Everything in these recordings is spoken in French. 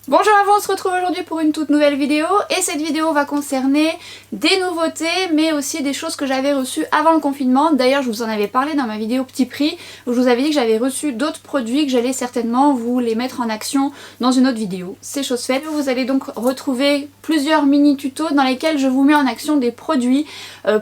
Bonjour à vous, on se retrouve aujourd'hui pour une toute nouvelle vidéo et cette vidéo va concerner des nouveautés mais aussi des choses que j'avais reçues avant le confinement. D'ailleurs je vous en avais parlé dans ma vidéo petit prix où je vous avais dit que j'avais reçu d'autres produits que j'allais certainement vous les mettre en action dans une autre vidéo. C'est chose faite. Vous allez donc retrouver plusieurs mini tutos dans lesquels je vous mets en action des produits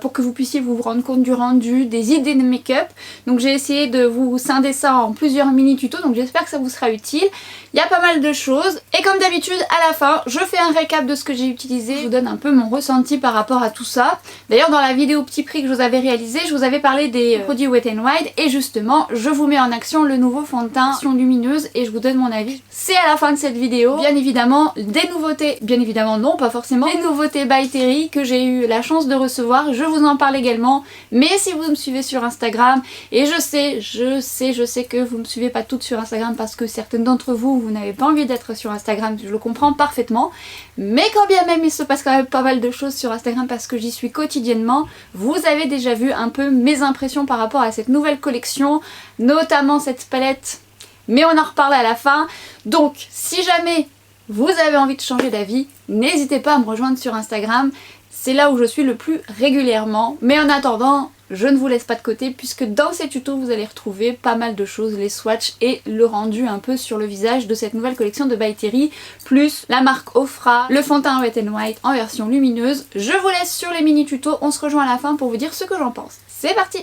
pour que vous puissiez vous rendre compte du rendu, des idées de make-up. Donc j'ai essayé de vous scinder ça en plusieurs mini tutos, donc j'espère que ça vous sera utile. Il y a pas mal de choses et comme d'habitude à la fin je fais un récap de ce que j'ai utilisé, je vous donne un peu mon ressenti par rapport à tout ça. D'ailleurs dans la vidéo petit prix que je vous avais réalisé, je vous avais parlé des produits Wet n Wild et justement je vous mets en action le nouveau fond de teint lumineuse et je vous donne mon avis. C'est à la fin de cette vidéo. Bien évidemment des nouveautés, bien évidemment non pas forcément, des nouveautés by Terry que j'ai eu la chance de recevoir, je vous en parle également. Mais si vous me suivez sur Instagram, et je sais que vous me suivez pas toutes sur Instagram parce que certaines d'entre vous n'avez pas envie d'être sur Instagram, je le comprends parfaitement, mais quand bien même il se passe quand même pas mal de choses sur Instagram parce que j'y suis quotidiennement, vous avez déjà vu un peu mes impressions par rapport à cette nouvelle collection, notamment cette palette, mais on en reparle à la fin. Donc si jamais vous avez envie de changer d'avis, n'hésitez pas à me rejoindre sur Instagram, c'est là où je suis le plus régulièrement, mais en attendant je ne vous laisse pas de côté puisque dans ces tutos vous allez retrouver pas mal de choses, les swatchs et le rendu un peu sur le visage de cette nouvelle collection de by Terry, plus la marque Ofra, le fond de teint Wet n Wild en version lumineuse. Je vous laisse sur les mini tutos, on se rejoint à la fin pour vous dire ce que j'en pense. C'est parti!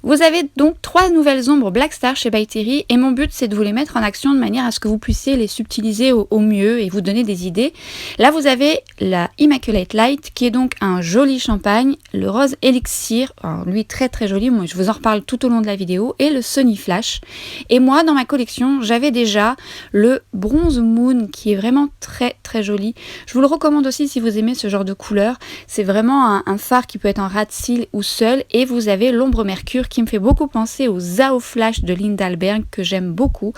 Vous avez donc 3 nouvelles ombres Black Star chez by Terry et mon but c'est de vous les mettre en action de manière à ce que vous puissiez les subtiliser au mieux et vous donner des idées. Là vous avez la Immaculate Light qui est donc un joli champagne, le rose Elixir, alors lui très joli, moi je vous en reparle tout au long de la vidéo, et le Sunny Flash. Et moi dans ma collection j'avais déjà le Bronze Moon qui est vraiment très joli. Je vous le recommande aussi si vous aimez ce genre de couleur, c'est vraiment un fard qui peut être en ras de cils ou seul, et vous avez l'ombre Mercure qui me fait beaucoup penser au Zao Flash de Lindalberg que j'aime beaucoup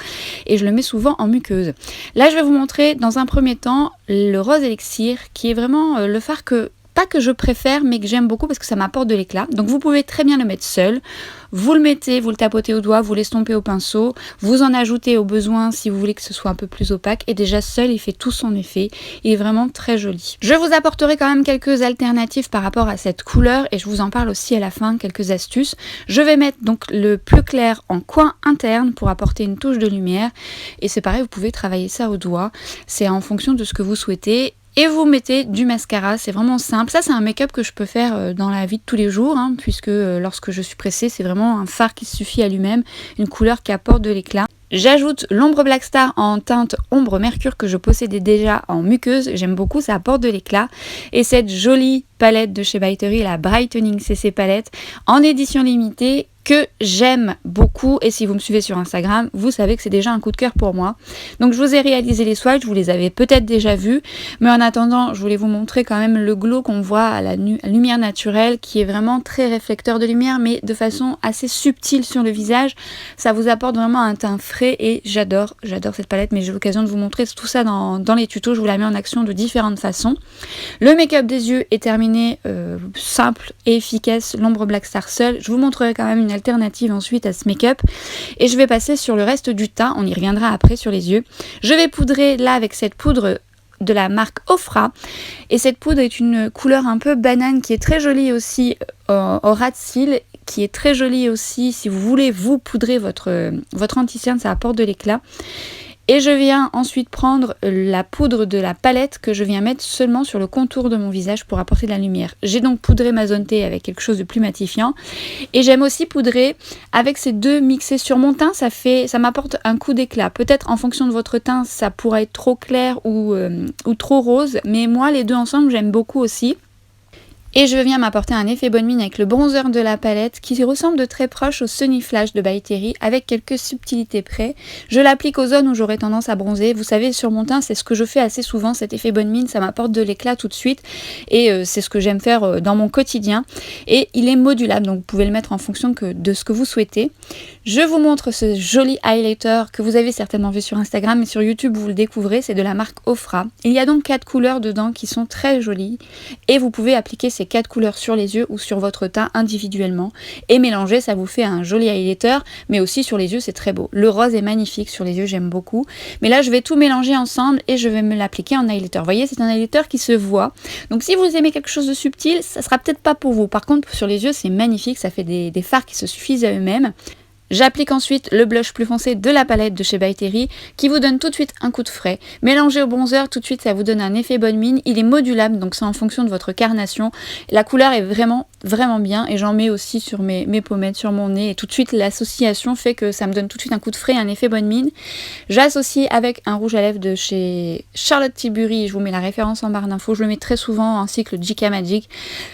et je le mets souvent en muqueuse. Là je vais vous montrer dans un premier temps le rose Elixir qui est vraiment le fard pas que je préfère mais que j'aime beaucoup parce que ça m'apporte de l'éclat. Donc vous pouvez très bien le mettre seul, vous le mettez, vous le tapotez au doigt, vous l'estompez au pinceau, vous en ajoutez au besoin si vous voulez que ce soit un peu plus opaque et déjà seul il fait tout son effet, il est vraiment très joli. Je vous apporterai quand même quelques alternatives par rapport à cette couleur et je vous en parle aussi à la fin, quelques astuces. Je vais mettre donc le plus clair en coin interne pour apporter une touche de lumière et c'est pareil, vous pouvez travailler ça au doigt, c'est en fonction de ce que vous souhaitez. Et vous mettez du mascara, c'est vraiment simple. Ça c'est un make-up que je peux faire dans la vie de tous les jours, puisque lorsque je suis pressée, c'est vraiment un fard qui suffit à lui-même, une couleur qui apporte de l'éclat. J'ajoute l'ombre Black Star en teinte ombre Mercure que je possédais déjà en muqueuse, j'aime beaucoup, ça apporte de l'éclat. Et cette jolie palette de chez by Terry, la Brightening CC palette, en édition limitée, que j'aime beaucoup, et si vous me suivez sur Instagram, vous savez que c'est déjà un coup de cœur pour moi. Donc je vous ai réalisé les swatchs, vous les avez peut-être déjà vus, mais en attendant, je voulais vous montrer quand même le glow qu'on voit à la lumière naturelle, qui est vraiment très réflecteur de lumière, mais de façon assez subtile sur le visage. Ça vous apporte vraiment un teint frais, et j'adore cette palette, mais j'ai l'occasion de vous montrer tout ça dans les tutos, je vous la mets en action de différentes façons. Le make-up des yeux est terminé, simple et efficace, l'ombre Black Star seule. Je vous montrerai quand même une alternative ensuite à ce make-up et je vais passer sur le reste du teint, on y reviendra après sur les yeux. Je vais poudrer là avec cette poudre de la marque Ofra et cette poudre est une couleur un peu banane qui est très jolie aussi au ras de cils, qui est très jolie aussi si vous voulez vous poudrer votre anti-cerne, ça apporte de l'éclat. Et je viens ensuite prendre la poudre de la palette que je viens mettre seulement sur le contour de mon visage pour apporter de la lumière. J'ai donc poudré ma zone T avec quelque chose de plus matifiant. Et j'aime aussi poudrer avec ces deux mixés sur mon teint, ça m'apporte un coup d'éclat. Peut-être en fonction de votre teint, ça pourrait être trop clair ou trop rose. Mais moi, les deux ensemble, j'aime beaucoup aussi. Et je viens m'apporter un effet bonne mine avec le bronzer de la palette qui ressemble de très proche au Sunny Flash de by Terry avec quelques subtilités près. Je l'applique aux zones où j'aurais tendance à bronzer. Vous savez, sur mon teint, c'est ce que je fais assez souvent, cet effet bonne mine, ça m'apporte de l'éclat tout de suite et c'est ce que j'aime faire dans mon quotidien. Et il est modulable, donc vous pouvez le mettre en fonction de ce que vous souhaitez. Je vous montre ce joli highlighter que vous avez certainement vu sur Instagram, mais sur YouTube vous le découvrez, c'est de la marque Ofra. Il y a donc 4 couleurs dedans qui sont très jolies et vous pouvez appliquer ces ces 4 couleurs sur les yeux ou sur votre teint individuellement et mélanger, ça vous fait un joli highlighter, mais aussi sur les yeux c'est très beau. Le rose est magnifique sur les yeux, j'aime beaucoup. Mais là je vais tout mélanger ensemble et je vais me l'appliquer en highlighter. Vous voyez, c'est un highlighter qui se voit. Donc si vous aimez quelque chose de subtil, ça sera peut-être pas pour vous. Par contre sur les yeux c'est magnifique, ça fait des fards qui se suffisent à eux-mêmes. J'applique ensuite le blush plus foncé de la palette de chez By Terry qui vous donne tout de suite un coup de frais. Mélangé au bronzer, tout de suite ça vous donne un effet bonne mine. Il est modulable, donc c'est en fonction de votre carnation. La couleur est vraiment bien et j'en mets aussi sur mes pommettes, sur mon nez. Et tout de suite l'association fait que ça me donne tout de suite un coup de frais, un effet bonne mine. J'associe avec un rouge à lèvres de chez Charlotte Tilbury. Je vous mets la référence en barre d'infos. Je le mets très souvent ainsi que le JK Magic.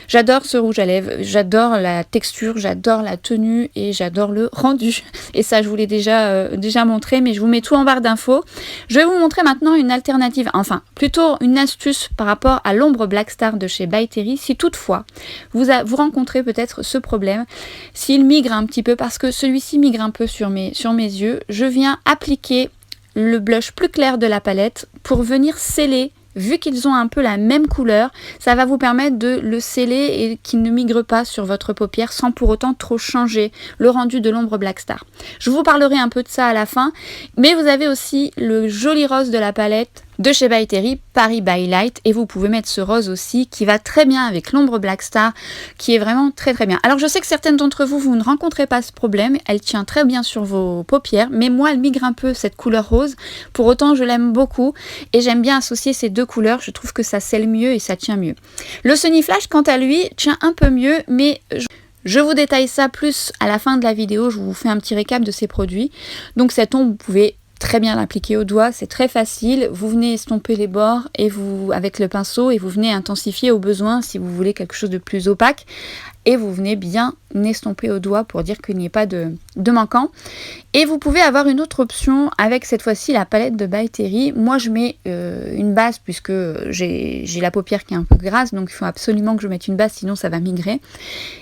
J'adore ce rouge à lèvres. J'adore la texture, j'adore la tenue et j'adore le rendu. Et ça je vous l'ai déjà montré, mais je vous mets tout en barre d'infos. Je vais vous montrer maintenant une alternative, enfin plutôt une astuce par rapport à l'ombre Black Star de chez By Terry. Si toutefois vous rencontrez peut-être ce problème, s'il migre un petit peu, parce que celui-ci migre un peu sur mes yeux, je viens appliquer le blush plus clair de la palette pour venir sceller. Vu qu'ils ont un peu la même couleur, ça va vous permettre de le sceller et qu'il ne migre pas sur votre paupière sans pour autant trop changer le rendu de l'ombre Black Star. Je vous parlerai un peu de ça à la fin, mais vous avez aussi le joli rose de la palette de chez By Terry, Paris by Light, et vous pouvez mettre ce rose aussi qui va très bien avec l'ombre Black Star, qui est vraiment très bien. Alors je sais que certaines d'entre vous, vous ne rencontrez pas ce problème, elle tient très bien sur vos paupières, mais moi elle migre un peu cette couleur rose, pour autant je l'aime beaucoup, et j'aime bien associer ces deux couleurs, je trouve que ça scelle mieux et ça tient mieux. Le Sunny Flash quant à lui tient un peu mieux, mais je vous détaille ça plus à la fin de la vidéo, je vous fais un petit récap de ces produits. Donc cette ombre, vous pouvez très bien l'appliquer au doigt, c'est très facile. Vous venez estomper les bords et avec le pinceau et vous venez intensifier au besoin si vous voulez quelque chose de plus opaque. Et vous venez bien estomper au doigt pour dire qu'il n'y ait pas de manquant. Et vous pouvez avoir une autre option avec cette fois-ci la palette de By Terry. Moi je mets une base puisque j'ai la paupière qui est un peu grasse, donc il faut absolument que je mette une base sinon ça va migrer.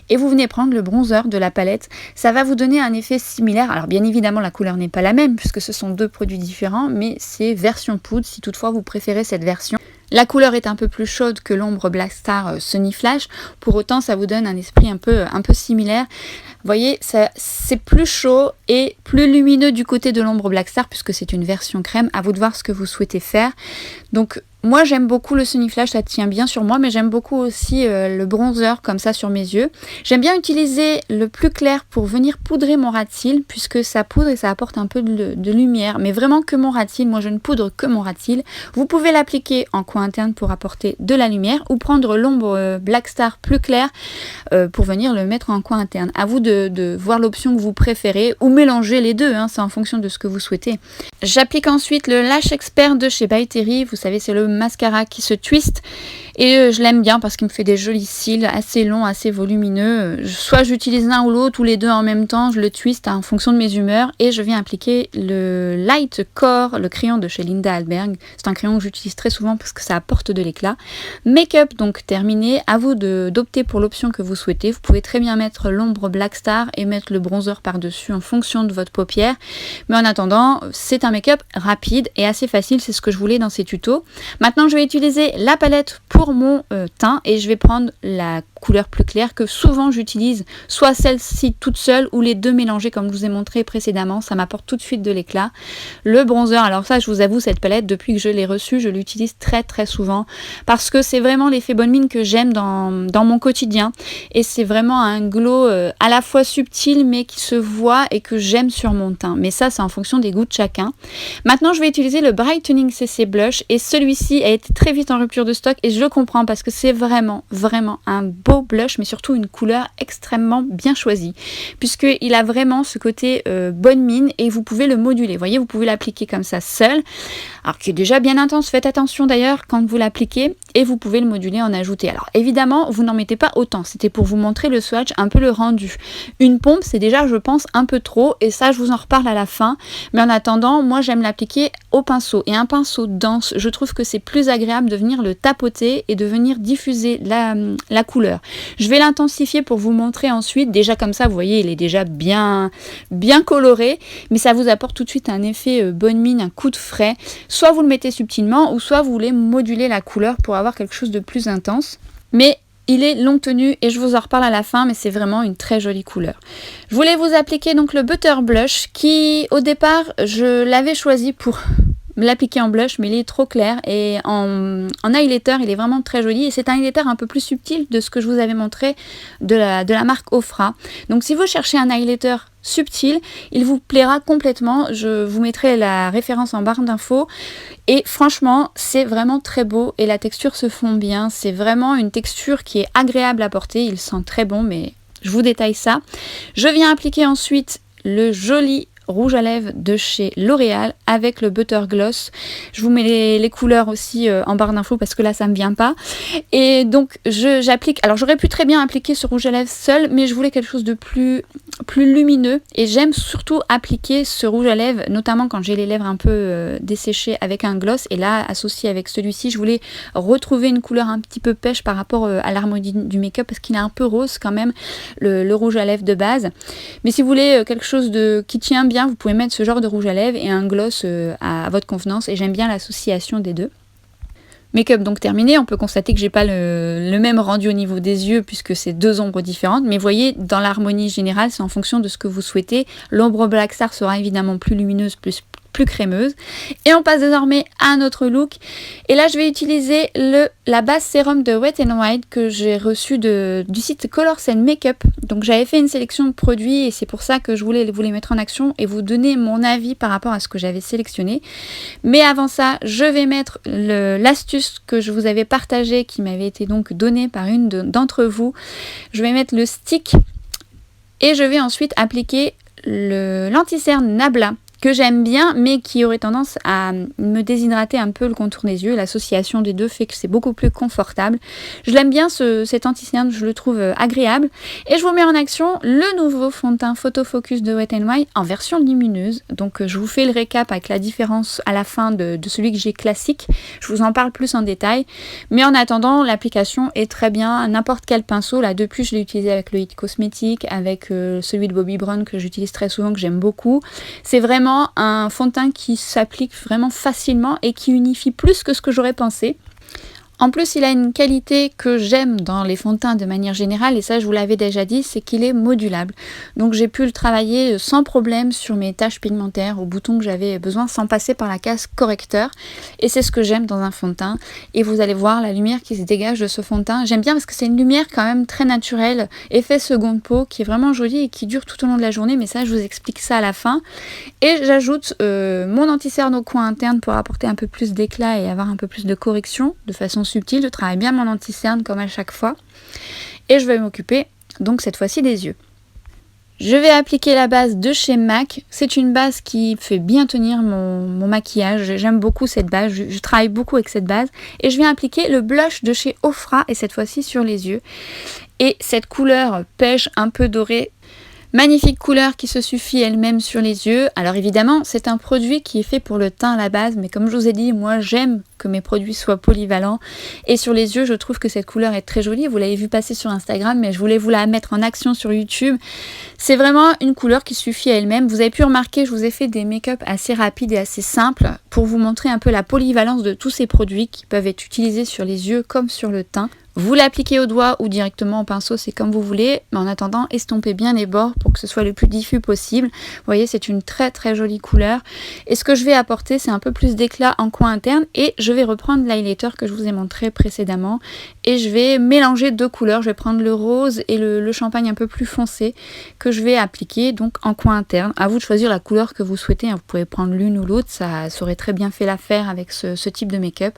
Et vous venez prendre le bronzer de la palette. Ça va vous donner un effet similaire. Alors bien évidemment la couleur n'est pas la même puisque ce sont deux produits différents, mais c'est version poudre si toutefois vous préférez cette version. La couleur est un peu plus chaude que l'ombre Black Star Sunny Flash, pour autant ça vous donne un esprit un peu similaire. Vous voyez, c'est plus chaud et plus lumineux du côté de l'ombre Black Star puisque c'est une version crème, à vous de voir ce que vous souhaitez faire. Donc moi j'aime beaucoup le Sunny Flash, ça tient bien sur moi, mais j'aime beaucoup aussi le bronzer comme ça sur mes yeux. J'aime bien utiliser le plus clair pour venir poudrer mon ras de cils, puisque ça poudre et ça apporte un peu de lumière, mais vraiment que mon ras de cils. Moi je ne poudre que mon ras de cils. Vous pouvez l'appliquer en coin interne pour apporter de la lumière, ou prendre l'ombre Black Star plus claire pour venir le mettre en coin interne. À vous de voir l'option que vous préférez, ou mélanger les deux, hein, c'est en fonction de ce que vous souhaitez. J'applique ensuite le Lash Expert de chez By Terry, vous savez c'est le mascara qui se twist et je l'aime bien parce qu'il me fait des jolis cils assez longs, assez volumineux. Soit j'utilise l'un ou l'autre ou les deux en même temps, je le twist en fonction de mes humeurs et je viens appliquer le Light Core, le crayon de chez Linda Alberg. C'est un crayon que j'utilise très souvent parce que ça apporte de l'éclat. Make-up donc terminé, à vous d'opter pour l'option que vous souhaitez. Vous pouvez très bien mettre l'ombre Black Star et mettre le bronzer par-dessus en fonction de votre paupière. Mais en attendant, c'est un make-up rapide et assez facile, c'est ce que je voulais dans ces tutos. Maintenant, je vais utiliser la palette pour mon teint et je vais prendre la couleur plus claire que souvent j'utilise, soit celle-ci toute seule ou les deux mélangées comme je vous ai montré précédemment. Ça m'apporte tout de suite de l'éclat. Le bronzer, alors ça je vous avoue, cette palette depuis que je l'ai reçue, je l'utilise très souvent parce que c'est vraiment l'effet bonne mine que j'aime dans mon quotidien et c'est vraiment un glow à la fois subtil mais qui se voit et que j'aime sur mon teint. Mais ça c'est en fonction des goûts de chacun. Maintenant je vais utiliser le Brightening CC Blush et celui-ci a été très vite en rupture de stock et je le comprends parce que c'est vraiment un beau blush mais surtout une couleur extrêmement bien choisie puisqu'il a vraiment ce côté bonne mine et vous pouvez le moduler. Vous voyez, vous pouvez l'appliquer comme ça seul, alors qui est déjà bien intense. Faites attention d'ailleurs quand vous l'appliquez et vous pouvez le moduler, en ajouter. Alors évidemment vous n'en mettez pas autant, c'était pour vous montrer le swatch, un peu le rendu. Une pompe c'est déjà je pense un peu trop et ça je vous en reparle à la fin, mais en attendant moi j'aime l'appliquer au pinceau et un pinceau dense, je trouve que c'est plus agréable de venir le tapoter et de venir diffuser la couleur. Je vais l'intensifier pour vous montrer ensuite. Déjà comme ça, vous voyez, il est déjà bien coloré, mais ça vous apporte tout de suite un effet bonne mine, un coup de frais. Soit vous le mettez subtilement, ou soit vous voulez moduler la couleur pour avoir quelque chose de plus intense. Mais Il est longue tenue et je vous en reparle à la fin, mais c'est vraiment une très jolie couleur. Je voulais vous appliquer donc le Butter Blush qui, au départ, je l'avais choisi pour l'appliquer en blush, mais il est trop clair et en highlighter, il est vraiment très joli et c'est un highlighter un peu plus subtil de ce que je vous avais montré de la marque Ofra. Donc si vous cherchez un highlighter subtil, il vous plaira complètement. Je vous mettrai la référence en barre d'infos. Et franchement, c'est vraiment très beau et la texture se fond bien. C'est vraiment une texture qui est agréable à porter. Il sent très bon, mais je vous détaille ça. Je viens appliquer ensuite le joli rouge à lèvres de chez L'Oréal avec le Butter Gloss. Je vous mets les couleurs aussi en barre d'infos parce que là ça me vient pas. Et donc j'applique, alors j'aurais pu très bien appliquer ce rouge à lèvres seul, mais je voulais quelque chose de plus lumineux et j'aime surtout appliquer ce rouge à lèvres, notamment quand j'ai les lèvres un peu desséchées avec un gloss. Et là, associé avec celui-ci, je voulais retrouver une couleur un petit peu pêche par rapport à l'harmonie du make-up parce qu'il est un peu rose quand même, le rouge à lèvres de base. Mais si vous voulez quelque chose qui tient bien, vous pouvez mettre ce genre de rouge à lèvres et un gloss à votre convenance, et j'aime bien l'association des deux. Make-up donc terminé, on peut constater que j'ai pas le même rendu au niveau des yeux puisque c'est deux ombres différentes, mais vous voyez, dans l'harmonie générale, c'est en fonction de ce que vous souhaitez. L'ombre Black Star sera évidemment plus lumineuse, plus crémeuse. Et on passe désormais à un autre look. Et là, je vais utiliser la base sérum de Wet n Wild que j'ai reçu du site Colors and Makeup. Donc j'avais fait une sélection de produits et c'est pour ça que je voulais vous les mettre en action et vous donner mon avis par rapport à ce que j'avais sélectionné. Mais avant ça, je vais mettre l'astuce que je vous avais partagée, qui m'avait été donc donnée par une d'entre vous. Je vais mettre le stick et je vais ensuite appliquer l'anti-cerne Nabla, que j'aime bien, mais qui aurait tendance à me déshydrater un peu le contour des yeux. L'association des deux fait que c'est beaucoup plus confortable. Je l'aime bien cet anti-cerne, je le trouve agréable. Et je vous mets en action le nouveau fond de teint Photo Focus de Wet n Wild en version lumineuse. Donc je vous fais le récap avec la différence à la fin de celui que j'ai classique. Je vous en parle plus en détail. Mais en attendant, l'application est très bien. N'importe quel pinceau. Là, depuis, je l'ai utilisé avec le It Cosmétique, avec celui de Bobbi Brown que j'utilise très souvent, que j'aime beaucoup. C'est vraiment un fond de teint qui s'applique vraiment facilement et qui unifie plus que ce que j'aurais pensé. En plus, il a une qualité que j'aime dans les fonds de teint de manière générale, et ça je vous l'avais déjà dit, c'est qu'il est modulable. Donc j'ai pu le travailler sans problème sur mes taches pigmentaires, aux boutons que j'avais besoin, sans passer par la case correcteur. Et c'est ce que j'aime dans un fond de teint. Et vous allez voir la lumière qui se dégage de ce fond de teint. J'aime bien parce que c'est une lumière quand même très naturelle, effet seconde peau, qui est vraiment jolie et qui dure tout au long de la journée, mais ça je vous explique ça à la fin. Et j'ajoute mon anti-cerne au coin interne pour apporter un peu plus d'éclat et avoir un peu plus de correction de façon subtil. Je travaille bien mon anti-cerne comme à chaque fois et je vais m'occuper donc cette fois-ci des yeux. Je vais appliquer la base de chez MAC. C'est une base qui fait bien tenir mon maquillage. J'aime beaucoup cette base, je travaille beaucoup avec cette base. Et je viens appliquer le blush de chez Ofra et cette fois-ci sur les yeux. Et cette couleur pêche un peu dorée, magnifique couleur qui se suffit elle-même sur les yeux. Alors évidemment, c'est un produit qui est fait pour le teint à la base, mais comme je vous ai dit, moi j'aime que mes produits soient polyvalents. Et sur les yeux, je trouve que cette couleur est très jolie. Vous l'avez vu passer sur Instagram, mais je voulais vous la mettre en action sur YouTube. C'est vraiment une couleur qui suffit à elle-même. Vous avez pu remarquer, je vous ai fait des make-up assez rapides et assez simples pour vous montrer un peu la polyvalence de tous ces produits qui peuvent être utilisés sur les yeux comme sur le teint. Vous l'appliquez au doigt ou directement au pinceau, c'est comme vous voulez, mais en attendant, estompez bien les bords pour que ce soit le plus diffus possible. Vous voyez, c'est une très très jolie couleur. Et ce que je vais apporter, c'est un peu plus d'éclat en coin interne et je vais reprendre l'highlighter que je vous ai montré précédemment et je vais mélanger deux couleurs. Je vais prendre le rose et le champagne un peu plus foncé que je vais appliquer donc en coin interne. À vous de choisir la couleur que vous souhaitez, hein. Vous pouvez prendre l'une ou l'autre, ça aurait très bien fait l'affaire avec ce type de make-up.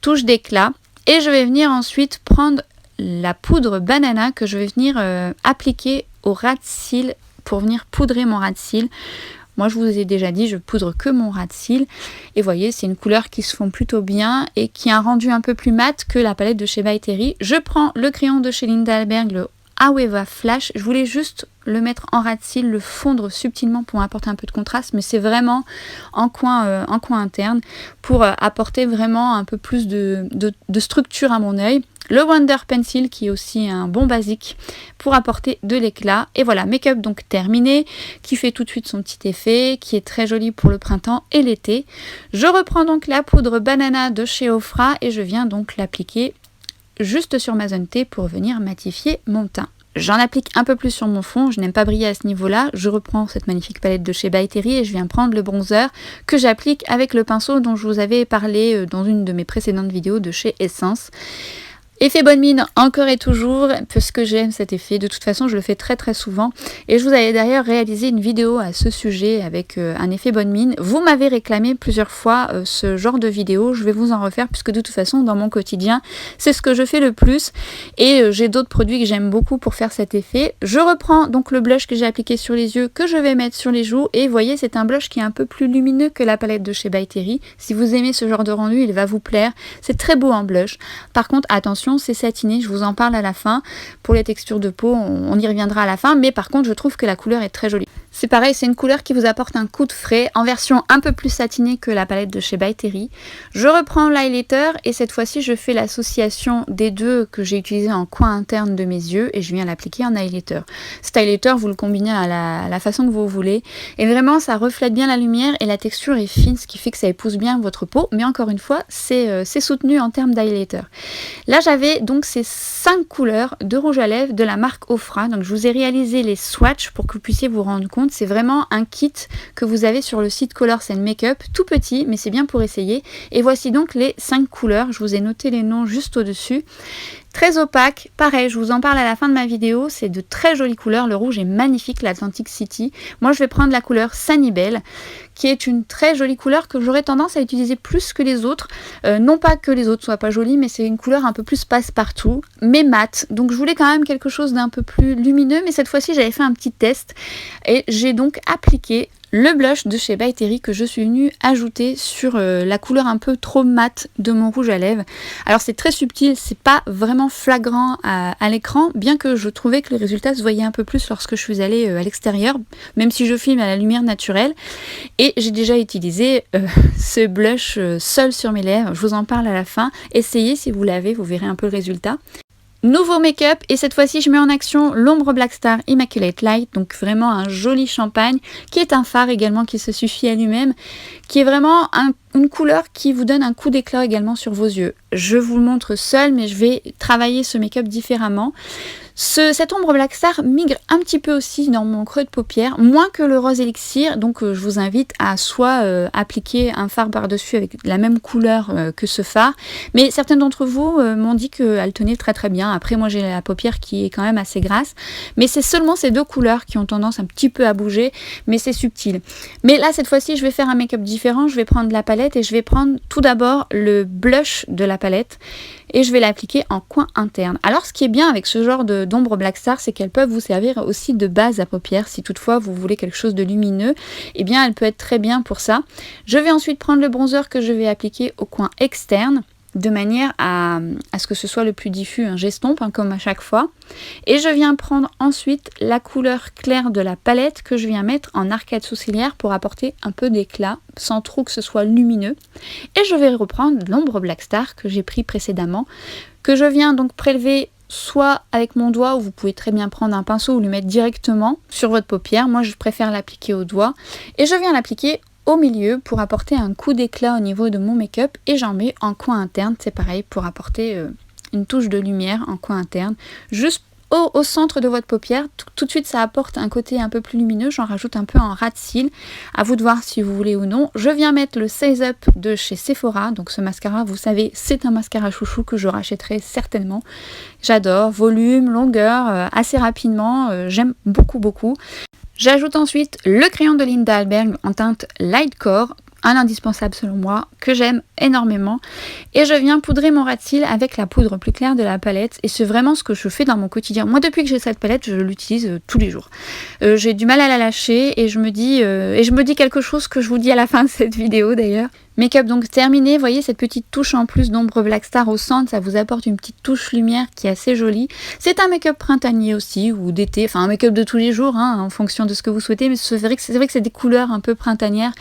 Touche d'éclat. Et je vais venir ensuite prendre la poudre banana que je vais venir appliquer au ras de cils pour venir poudrer mon ras de cils. Moi je vous ai déjà dit, je poudre que mon ras de cils. Et vous voyez, c'est une couleur qui se fond plutôt bien et qui a un rendu un peu plus mat que la palette de chez By Terry. Je prends le crayon de chez Linda Alberg, le Aweva Flash. Je voulais juste le mettre en ras de cils, le fondre subtilement pour apporter un peu de contraste, mais c'est vraiment en coin interne pour apporter vraiment un peu plus de structure à mon œil. Le Wonder Pencil qui est aussi un bon basique pour apporter de l'éclat. Et voilà, make-up donc terminé, qui fait tout de suite son petit effet, qui est très joli pour le printemps et l'été. Je reprends donc la poudre banana de chez Ofra et je viens donc l'appliquer juste sur ma zone T pour venir matifier mon teint. J'en applique un peu plus sur mon fond, je n'aime pas briller à ce niveau-là. Je reprends cette magnifique palette de chez By Terry et je viens prendre le bronzer que j'applique avec le pinceau dont je vous avais parlé dans une de mes précédentes vidéos de chez Essence. Effet bonne mine encore et toujours, parce que j'aime cet effet. De toute façon, je le fais très souvent. Et je vous avais d'ailleurs réalisé une vidéo à ce sujet avec un effet bonne mine. Vous m'avez réclamé plusieurs fois ce genre de vidéo. Je vais vous en refaire, puisque de toute façon, dans mon quotidien, c'est ce que je fais le plus. Et j'ai d'autres produits que j'aime beaucoup pour faire cet effet. Je reprends donc le blush que j'ai appliqué sur les yeux, que je vais mettre sur les joues. Et vous voyez, c'est un blush qui est un peu plus lumineux que la palette de chez By Terry. Si vous aimez ce genre de rendu, il va vous plaire. C'est très beau en blush. Par contre, attention, c'est satiné, je vous en parle à la fin. Pour les textures de peau, on y reviendra à la fin, mais par contre je trouve que la couleur est très jolie. C'est pareil, c'est une couleur qui vous apporte un coup de frais, en version un peu plus satinée que la palette de chez By Terry. Je reprends l'highlighter et cette fois-ci je fais l'association des deux que j'ai utilisé en coin interne de mes yeux et je viens l'appliquer en highlighter. Cet highlighter, vous le combinez à la façon que vous voulez et vraiment ça reflète bien la lumière et la texture est fine, ce qui fait que ça épouse bien votre peau, mais encore une fois, c'est soutenu en termes d'highlighter. Là j'avais donc ces 5 couleurs de rouge à lèvres de la marque Ofra, donc je vous ai réalisé les swatchs pour que vous puissiez vous rendre compte. C'est vraiment un kit que vous avez sur le site Colors & Makeup, tout petit, mais c'est bien pour essayer. Et voici donc les 5 couleurs, je vous ai noté les noms juste au-dessus. Très opaque, pareil, je vous en parle à la fin de ma vidéo, c'est de très jolies couleurs, le rouge est magnifique, l'Atlantic City. Moi je vais prendre la couleur Sunny Belle, qui est une très jolie couleur que j'aurais tendance à utiliser plus que les autres. Non pas que les autres soient pas jolies, mais c'est une couleur un peu plus passe-partout, mais mat. Donc je voulais quand même quelque chose d'un peu plus lumineux, mais cette fois-ci j'avais fait un petit test et j'ai donc appliqué le blush de chez By Terry que je suis venue ajouter sur la couleur un peu trop mat de mon rouge à lèvres. Alors c'est très subtil, c'est pas vraiment flagrant à l'écran, bien que je trouvais que le résultat se voyait un peu plus lorsque je suis allée à l'extérieur, même si je filme à la lumière naturelle. Et j'ai déjà utilisé ce blush seul sur mes lèvres, je vous en parle à la fin. Essayez si vous l'avez, vous verrez un peu le résultat. Nouveau make-up et cette fois-ci je mets en action l'ombre Black Star Immaculate Light, donc vraiment un joli champagne qui est un fard également qui se suffit à lui-même, qui est vraiment une couleur qui vous donne un coup d'éclat également sur vos yeux. Je vous le montre seul mais je vais travailler ce make-up différemment. Cette ombre Black Star migre un petit peu aussi dans mon creux de paupière, moins que le rose élixir, donc je vous invite à soit appliquer un fard par-dessus avec la même couleur que ce fard, mais certains d'entre vous m'ont dit qu'elle tenait très bien. Après moi j'ai la paupière qui est quand même assez grasse, mais c'est seulement ces deux couleurs qui ont tendance un petit peu à bouger, mais c'est subtil. Mais là cette fois-ci je vais faire un make-up différent, je vais prendre la palette et je vais prendre tout d'abord le blush de la palette et je vais l'appliquer en coin interne. Alors ce qui est bien avec ce genre d'ombre Black Star, c'est qu'elles peuvent vous servir aussi de base à paupières. Si toutefois vous voulez quelque chose de lumineux, eh bien elle peut être très bien pour ça. Je vais ensuite prendre le bronzer que je vais appliquer au coin externe, de manière à ce que ce soit le plus diffus, j'estompe comme à chaque fois. Et je viens prendre ensuite la couleur claire de la palette que je viens mettre en arcade sourcilière pour apporter un peu d'éclat, sans trop que ce soit lumineux. Et je vais reprendre l'ombre Black Star que j'ai pris précédemment, que je viens donc prélever soit avec mon doigt, ou vous pouvez très bien prendre un pinceau ou le mettre directement sur votre paupière. Moi je préfère l'appliquer au doigt. Et je viens l'appliquer au milieu pour apporter un coup d'éclat au niveau de mon make-up et j'en mets en coin interne, c'est pareil pour apporter une touche de lumière en coin interne, juste au centre de votre paupière. Tout de suite ça apporte un côté un peu plus lumineux, j'en rajoute un peu en ras de cils, à vous de voir si vous voulez ou non. Je viens mettre le Size Up de chez Sephora, donc ce mascara vous savez c'est un mascara chouchou que je rachèterai certainement, j'adore, volume, longueur, assez rapidement, j'aime beaucoup. J'ajoute ensuite le crayon de Linda Alberg en teinte Lightcore, un indispensable selon moi, que j'aime énormément. Et je viens poudrer mon ras de cils avec la poudre plus claire de la palette. Et c'est vraiment ce que je fais dans mon quotidien. Moi, depuis que j'ai cette palette, je l'utilise tous les jours. J'ai du mal à la lâcher et je me dis quelque chose que je vous dis à la fin de cette vidéo d'ailleurs. Make-up donc terminé, vous voyez cette petite touche en plus d'ombre Black Star au centre, ça vous apporte une petite touche lumière qui est assez jolie. C'est un make-up printanier aussi, ou d'été, enfin un make-up de tous les jours, en fonction de ce que vous souhaitez, mais c'est vrai que c'est des couleurs un peu printanières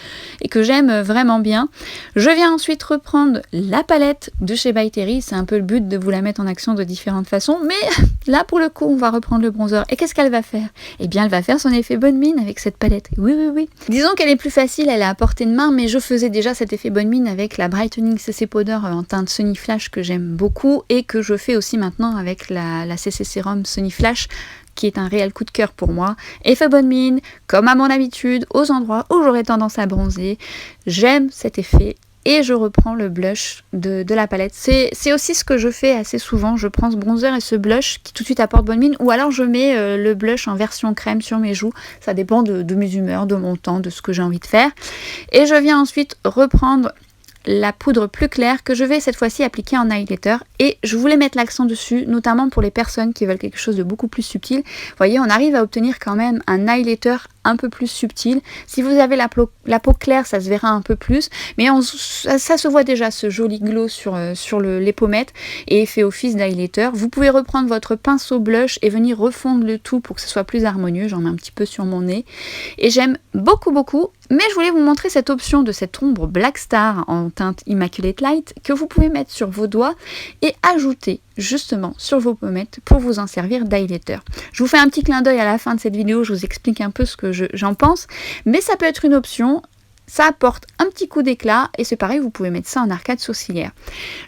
et que j'aime vraiment bien. Je viens ensuite reprendre la palette de chez By Terry, c'est un peu le but de vous la mettre en action de différentes façons, mais là pour le coup on va reprendre le bronzer. Et qu'est-ce qu'elle va faire? Eh bien elle va faire son effet bonne mine avec cette palette, oui. Disons qu'elle est plus facile, elle est à portée de main, mais je faisais déjà cet effet effet bonne mine avec la Brightening CC Powder en teinte Sunny Flash que j'aime beaucoup et que je fais aussi maintenant avec la CC Serum Sunny Flash qui est un réel coup de cœur pour moi. Effet bonne mine, comme à mon habitude, aux endroits où j'aurais tendance à bronzer. J'aime cet effet. Et je reprends le blush de la palette. C'est aussi ce que je fais assez souvent. Je prends ce bronzer et ce blush qui tout de suite apporte bonne mine. Ou alors je mets le blush en version crème sur mes joues. Ça dépend de mes humeurs, de mon temps, de ce que j'ai envie de faire. Et je viens ensuite reprendre la poudre plus claire que je vais cette fois-ci appliquer en highlighter. Et je voulais mettre l'accent dessus, notamment pour les personnes qui veulent quelque chose de beaucoup plus subtil. Vous voyez, on arrive à obtenir quand même un highlighter un peu plus subtil. Si vous avez la peau claire, ça se verra un peu plus. Mais ça se voit déjà, ce joli glow sur les pommettes et fait office d'highlighter. Vous pouvez reprendre votre pinceau blush et venir refondre le tout pour que ce soit plus harmonieux. J'en mets un petit peu sur mon nez. Et j'aime beaucoup, beaucoup. Mais je voulais vous montrer cette option de cette ombre Black Star en teinte Immaculate Light que vous pouvez mettre sur vos doigts et ajouter justement sur vos pommettes pour vous en servir d'highlighter. Je vous fais un petit clin d'œil à la fin de cette vidéo, je vous explique un peu ce que j'en pense, mais ça peut être une option. Ça apporte un petit coup d'éclat et c'est pareil, vous pouvez mettre ça en arcade sourcilière.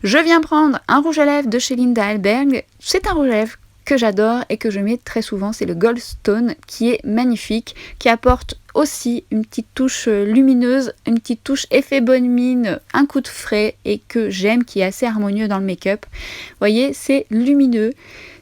Je viens prendre un rouge à lèvres de chez Linda Hallberg. C'est un rouge à lèvres que j'adore et que je mets très souvent, c'est le Goldstone qui est magnifique, qui apporte aussi une petite touche lumineuse, une petite touche effet bonne mine, un coup de frais et que j'aime, qui est assez harmonieux dans le make-up. Vous voyez, c'est lumineux.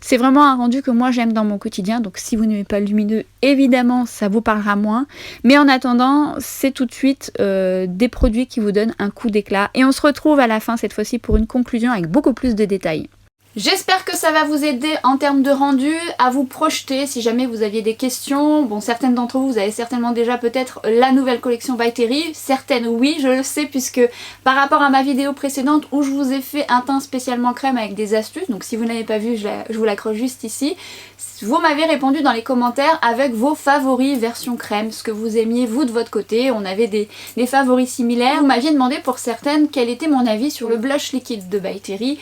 C'est vraiment un rendu que moi j'aime dans mon quotidien, donc si vous n'aimez pas le lumineux, évidemment ça vous parlera moins. Mais en attendant, c'est tout de suite des produits qui vous donnent un coup d'éclat. Et on se retrouve à la fin cette fois-ci pour une conclusion avec beaucoup plus de détails. J'espère que ça va vous aider en termes de rendu, à vous projeter si jamais vous aviez des questions. Bon, certaines d'entre vous, vous avez certainement déjà peut-être la nouvelle collection by Terry. Certaines oui, je le sais, puisque par rapport à ma vidéo précédente où je vous ai fait un teint spécialement crème avec des astuces, donc si vous n'avez pas vu, je vous l'accroche juste ici. Vous m'avez répondu dans les commentaires avec vos favoris version crème, ce que vous aimiez vous de votre côté. On avait des favoris similaires. Vous m'aviez demandé pour certaines quel était mon avis sur le blush liquide de by Terry.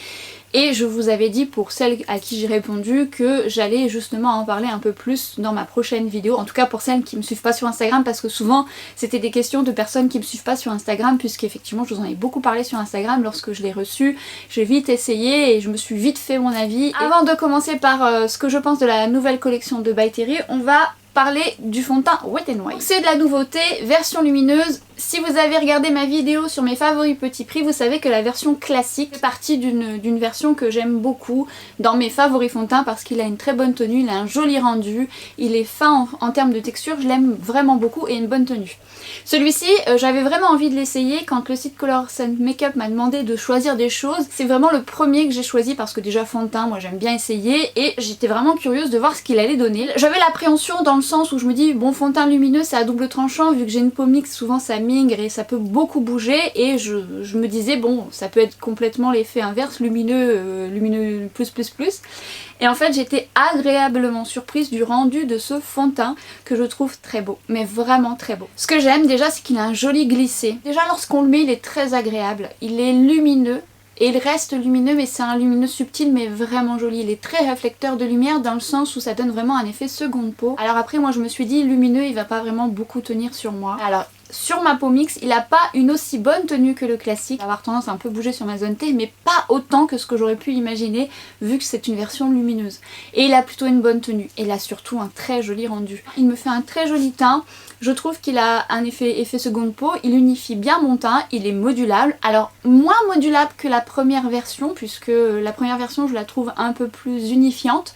Et je vous avais dit pour celles à qui j'ai répondu que j'allais justement en parler un peu plus dans ma prochaine vidéo. En tout cas pour celles qui me suivent pas sur Instagram, parce que souvent c'était des questions de personnes qui me suivent pas sur Instagram, puisqu'effectivement je vous en ai beaucoup parlé sur Instagram lorsque je l'ai reçu. J'ai vite essayé et je me suis vite fait mon avis. Avant de commencer par ce que je pense de la nouvelle collection de by Terry, on va parler du fond de teint Wet n Wild. C'est de la nouveauté, version lumineuse. Si vous avez regardé ma vidéo sur mes favoris petit prix, vous savez que la version classique fait partie d'une version que j'aime beaucoup dans mes favoris fond de teint parce qu'il a une très bonne tenue, il a un joli rendu, il est fin en termes de texture, je l'aime vraiment beaucoup et une bonne tenue. Celui-ci, j'avais vraiment envie de l'essayer quand le site Color Scent Makeup m'a demandé de choisir des choses. C'est vraiment le premier que j'ai choisi parce que déjà fond de teint, moi j'aime bien essayer et j'étais vraiment curieuse de voir ce qu'il allait donner. J'avais l'appréhension dans le sens où je me dis, bon, fond de teint lumineux c'est à double tranchant, vu que j'ai une peau mixte, souvent ça mingre et ça peut beaucoup bouger, et je me disais bon, ça peut être complètement l'effet inverse, lumineux, lumineux plus. Et en fait j'étais agréablement surprise du rendu de ce fond de teint que je trouve très beau, mais vraiment très beau. Ce que j'aime déjà, c'est qu'il a un joli glissé. Déjà lorsqu'on le met, il est très agréable, il est lumineux. Et il reste lumineux, mais c'est un lumineux subtil mais vraiment joli. Il est très réflecteur de lumière dans le sens où ça donne vraiment un effet seconde peau. Alors après moi je me suis dit lumineux il va pas vraiment beaucoup tenir sur moi. Alors sur ma peau mixte, il n'a pas une aussi bonne tenue que le classique. Il va avoir tendance à un peu bouger sur ma zone T, mais pas autant que ce que j'aurais pu imaginer vu que c'est une version lumineuse. Et il a plutôt une bonne tenue. Et il a surtout un très joli rendu. Il me fait un très joli teint. Je trouve qu'il a un effet seconde peau. Il unifie bien mon teint. Il est modulable. Alors moins modulable que la première version, puisque la première version je la trouve un peu plus unifiante.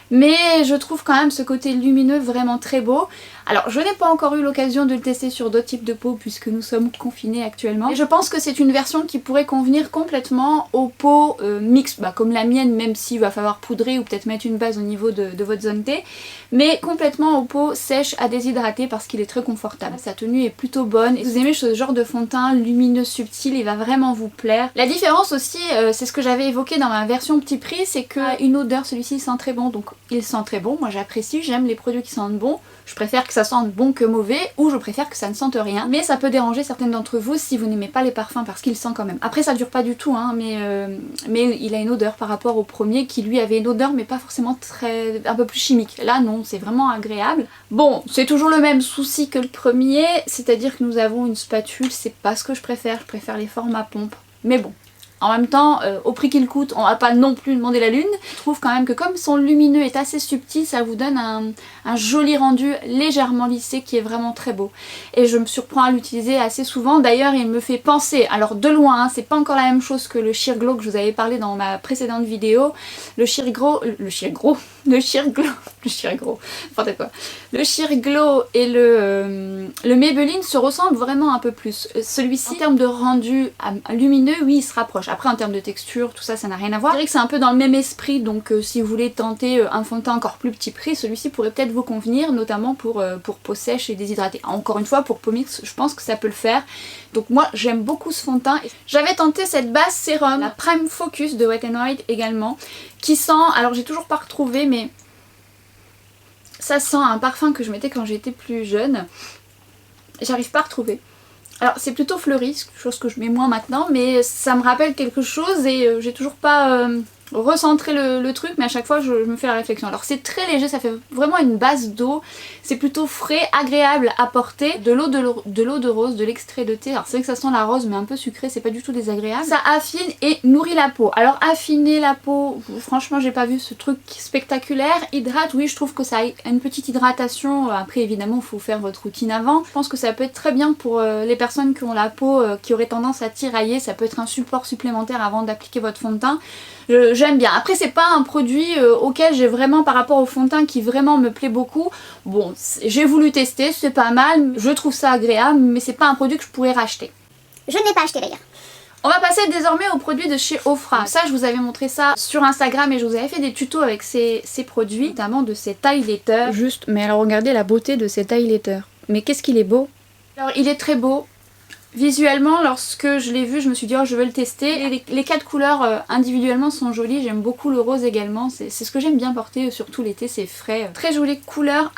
Mais je trouve quand même ce côté lumineux vraiment très beau. Alors je n'ai pas encore eu l'occasion de le tester sur d'autres types de peau puisque nous sommes confinés actuellement. Et je pense que c'est une version qui pourrait convenir complètement aux peaux mixtes, comme la mienne, même s'il va falloir poudrer ou peut-être mettre une base au niveau de votre zone T. Mais complètement aux peaux sèches à déshydrater parce qu'il est très confortable. Sa tenue est plutôt bonne. Et si vous aimez ce genre de fond de teint lumineux subtil, il va vraiment vous plaire. La différence aussi, c'est ce que j'avais évoqué dans ma version petit prix, c'est qu'une odeur, celui-ci sent très bon. Donc il sent très bon, moi j'apprécie, j'aime les produits qui sentent bon. Je préfère que ça sente bon que mauvais, ou je préfère que ça ne sente rien. Mais ça peut déranger certaines d'entre vous si vous n'aimez pas les parfums parce qu'il sent quand même. Après ça dure pas du tout hein, mais il a une odeur par rapport au premier qui lui avait une odeur mais pas forcément un peu plus chimique. Là non, c'est vraiment agréable. Bon, c'est toujours le même souci que le premier, c'est-à-dire que nous avons une spatule, c'est pas ce que je préfère les formats pompe. Mais bon. En même temps, au prix qu'il coûte, on va pas non plus demander la lune. Je trouve quand même que comme son lumineux est assez subtil, ça vous donne un joli rendu légèrement lissé qui est vraiment très beau. Et je me surprends à l'utiliser assez souvent. D'ailleurs, il me fait penser, alors de loin, hein, c'est pas encore la même chose que le Sheer Glow que je vous avais parlé dans ma précédente vidéo. Le Sheer Glow et le Maybelline se ressemblent vraiment un peu plus. Celui-ci, en termes de rendu lumineux, oui, il se rapproche. Après, en termes de texture, tout ça, ça n'a rien à voir. Je dirais que c'est un peu dans le même esprit, donc si vous voulez tenter un fond de teint encore plus petit prix, celui-ci pourrait peut-être vous convenir, notamment pour peau sèche et déshydratée. Encore une fois, pour peau mixte, je pense que ça peut le faire. Donc moi, j'aime beaucoup ce fond de teint. J'avais tenté cette base sérum, la Prime Focus de Wet n Wild également, qui sent, alors j'ai toujours pas retrouvé, mais ça sent un parfum que je mettais quand j'étais plus jeune. J'arrive pas à retrouver. Alors c'est plutôt fleuri, chose que je mets moins maintenant, mais ça me rappelle quelque chose et j'ai toujours pas recentrer le truc, mais à chaque fois je me fais la réflexion. Alors c'est très léger, ça fait vraiment une base d'eau, c'est plutôt frais, agréable à porter, de l'eau de rose, de l'extrait de thé. Alors c'est vrai que ça sent la rose mais un peu sucré, c'est pas du tout désagréable. Ça affine et nourrit la peau. Alors affiner la peau, franchement j'ai pas vu ce truc spectaculaire. Hydrate, oui je trouve que ça a une petite hydratation, après évidemment il faut faire votre routine avant. Je pense que ça peut être très bien pour les personnes qui ont la peau qui aurait tendance à tirailler, ça peut être un support supplémentaire avant d'appliquer votre fond de teint. J'aime bien. Après c'est pas un produit auquel j'ai vraiment, par rapport au fond de teint qui vraiment me plaît beaucoup. Bon, j'ai voulu tester, c'est pas mal, je trouve ça agréable, mais c'est pas un produit que je pourrais racheter. Je n'ai pas acheté d'ailleurs. On va passer désormais aux produits de chez Ofra. Ça je vous avais montré ça sur Instagram et je vous avais fait des tutos avec ces produits, notamment de cet highlighter. Juste, mais alors regardez la beauté de cet highlighter. Mais qu'est-ce qu'il est beau. Alors il est très beau. Visuellement, lorsque je l'ai vu, je me suis dit oh je veux le tester. Les 4 couleurs individuellement sont jolies, j'aime beaucoup le rose également, c'est ce que j'aime bien porter, surtout l'été, c'est frais. Très jolie couleur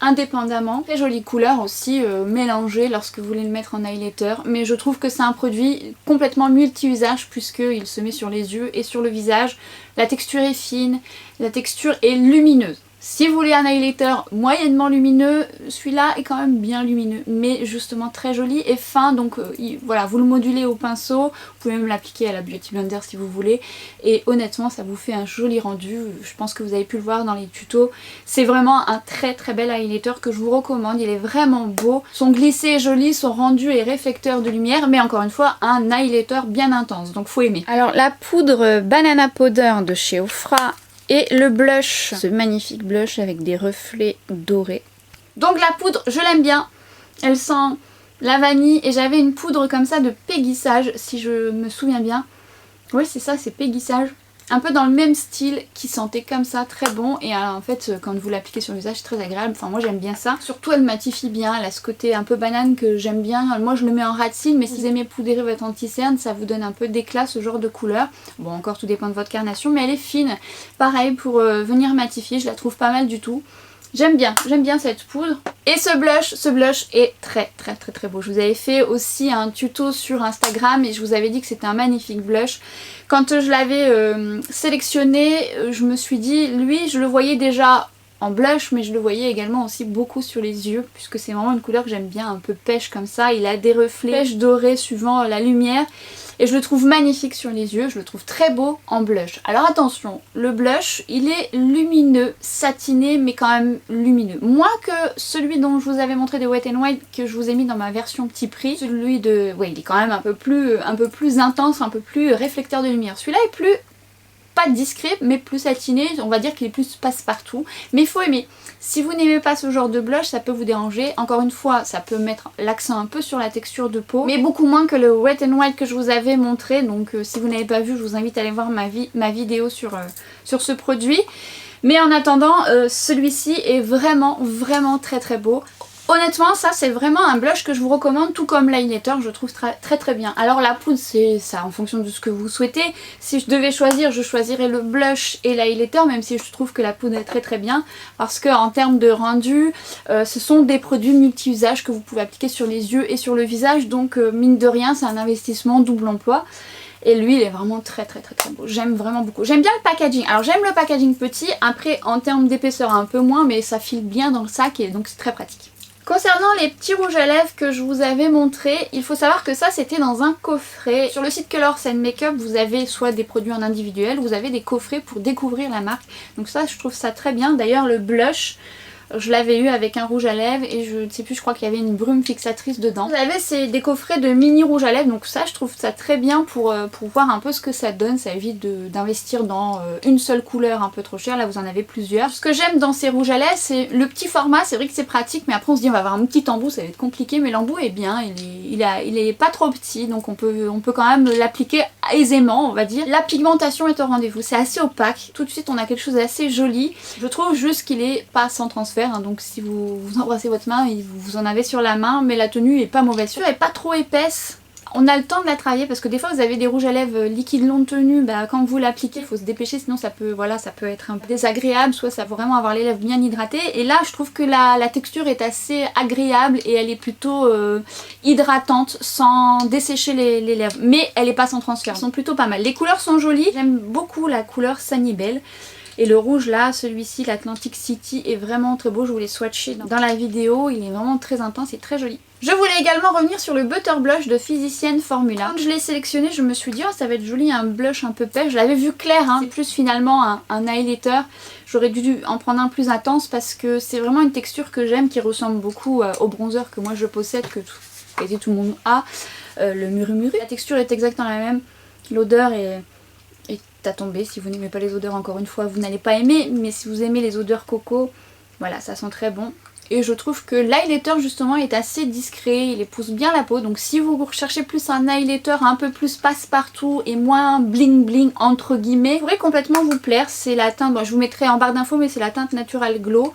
indépendamment, très jolie couleur aussi mélangée lorsque vous voulez le mettre en highlighter, mais je trouve que c'est un produit complètement multi-usage puisqu'il se met sur les yeux et sur le visage. La texture est fine, la texture est lumineuse. Si vous voulez un highlighter moyennement lumineux, celui-là est quand même bien lumineux, mais justement très joli et fin, donc voilà, vous le modulez au pinceau, vous pouvez même l'appliquer à la Beauty Blender si vous voulez, et honnêtement ça vous fait un joli rendu, je pense que vous avez pu le voir dans les tutos. C'est vraiment un très très bel highlighter que je vous recommande, il est vraiment beau, son glissé est joli, son rendu est réflecteur de lumière, mais encore une fois un highlighter bien intense, donc faut aimer. Alors la poudre Banana Powder de chez Ofra, et le blush, ce magnifique blush avec des reflets dorés. Donc la poudre, je l'aime bien. Elle sent la vanille et j'avais une poudre comme ça de péguissage, si je me souviens bien. Oui c'est ça, c'est péguissage. Un peu dans le même style, qui sentait comme ça, très bon. Et en fait, quand vous l'appliquez sur le visage, c'est très agréable. Enfin, moi j'aime bien ça. Surtout, elle matifie bien. Elle a ce côté un peu banane que j'aime bien. Moi, je le mets en ras de cils, mais si vous aimez poudrer votre anti-cerne, ça vous donne un peu d'éclat, ce genre de couleur. Bon, encore tout dépend de votre carnation, mais elle est fine. Pareil, pour venir matifier, je la trouve pas mal du tout. J'aime bien cette poudre. Et ce blush est très très très très beau. Je vous avais fait aussi un tuto sur Instagram et je vous avais dit que c'était un magnifique blush. Quand je l'avais sélectionné, je me suis dit, lui je le voyais déjà en blush, mais je le voyais également aussi beaucoup sur les yeux, puisque c'est vraiment une couleur que j'aime bien, un peu pêche comme ça. Il a des reflets pêche dorés suivant la lumière. Et je le trouve magnifique sur les yeux, je le trouve très beau en blush. Alors attention, le blush, il est lumineux, satiné, mais quand même lumineux. Moins que celui dont je vous avais montré de Wet n Wild, que je vous ai mis dans ma version petit prix. Celui de... ouais, il est quand même un peu plus intense, un peu plus réflecteur de lumière. Celui-là est plus... pas discret, mais plus satiné, on va dire qu'il est plus passe-partout. Mais il faut aimer. Si vous n'aimez pas ce genre de blush, ça peut vous déranger. Encore une fois, ça peut mettre l'accent un peu sur la texture de peau, mais beaucoup moins que le Wet n Wild que je vous avais montré. Donc si vous n'avez pas vu, je vous invite à aller voir ma vidéo sur ce produit. Mais en attendant, celui-ci est vraiment très très beau. Honnêtement, ça c'est vraiment un blush que je vous recommande, tout comme l'highlighter, je trouve très bien. Alors la poudre, c'est ça en fonction de ce que vous souhaitez. Si je devais choisir, je choisirais le blush et l'highlighter, même si je trouve que la poudre est très bien. Parce que en termes de rendu, ce sont des produits multi-usages que vous pouvez appliquer sur les yeux et sur le visage. Donc mine de rien, c'est un investissement double emploi. Et lui il est vraiment très beau, j'aime vraiment beaucoup. J'aime bien le packaging, alors j'aime le packaging petit, après en termes d'épaisseur un peu moins, mais ça file bien dans le sac et donc c'est très pratique. Concernant les petits rouges à lèvres que je vous avais montré, il faut savoir que ça c'était dans un coffret. Sur le site Colors & Makeup, vous avez soit des produits en individuel, vous avez des coffrets pour découvrir la marque. Donc ça je trouve ça très bien. D'ailleurs le blush, je l'avais eu avec un rouge à lèvres et je ne sais plus, je crois qu'il y avait une brume fixatrice dedans. Vous avez c'est des coffrets de mini rouge à lèvres, donc ça je trouve ça très bien pour voir un peu ce que ça donne. Ça évite d'investir dans une seule couleur un peu trop chère, là vous en avez plusieurs. Ce que j'aime dans ces rouges à lèvres, c'est le petit format, c'est vrai que c'est pratique, mais après on se dit on va avoir un petit embout, ça va être compliqué, mais l'embout est bien, il est pas trop petit, donc on peut quand même l'appliquer aisément on va dire. La pigmentation est au rendez-vous, c'est assez opaque, tout de suite on a quelque chose d'assez joli. Je trouve juste qu'il est pas sans transfert. Donc si vous embrassez votre main, vous en avez sur la main, mais la tenue est pas mauvaise. Elle est pas trop épaisse, on a le temps de la travailler parce que des fois vous avez des rouges à lèvres liquides longue tenue, quand vous l'appliquez il faut se dépêcher, sinon ça peut être un peu désagréable, soit ça va vraiment avoir les lèvres bien hydratées. Et là je trouve que la texture est assez agréable et elle est plutôt hydratante sans dessécher les lèvres, mais elle est pas sans transfert, elles sont plutôt pas mal. Les couleurs sont jolies, j'aime beaucoup la couleur Sunny Belle. Et le rouge là, celui-ci, l'Atlantic City, est vraiment très beau. Je vous l'ai swatché dans la vidéo, il est vraiment très intense et très joli. Je voulais également revenir sur le Butter Blush de Physicienne Formula. Quand je l'ai sélectionné, je me suis dit oh ça va être joli, un blush un peu pêche. Je l'avais vu clair, hein. C'est plus finalement un highlighter. J'aurais dû en prendre un plus intense parce que c'est vraiment une texture que j'aime, qui ressemble beaucoup au bronzer que moi je possède, que tout le monde a, le Murumuru. La texture est exactement la même, l'odeur est à tomber. Si vous n'aimez pas les odeurs, encore une fois vous n'allez pas aimer, mais si vous aimez les odeurs coco, voilà, ça sent très bon. Et je trouve que l'highlighter justement est assez discret, il épouse bien la peau, donc si vous recherchez plus un highlighter un peu plus passe-partout et moins bling bling entre guillemets, pourrait complètement vous plaire. C'est la teinte, bon, je vous mettrai en barre d'infos, mais c'est la teinte Natural Glow,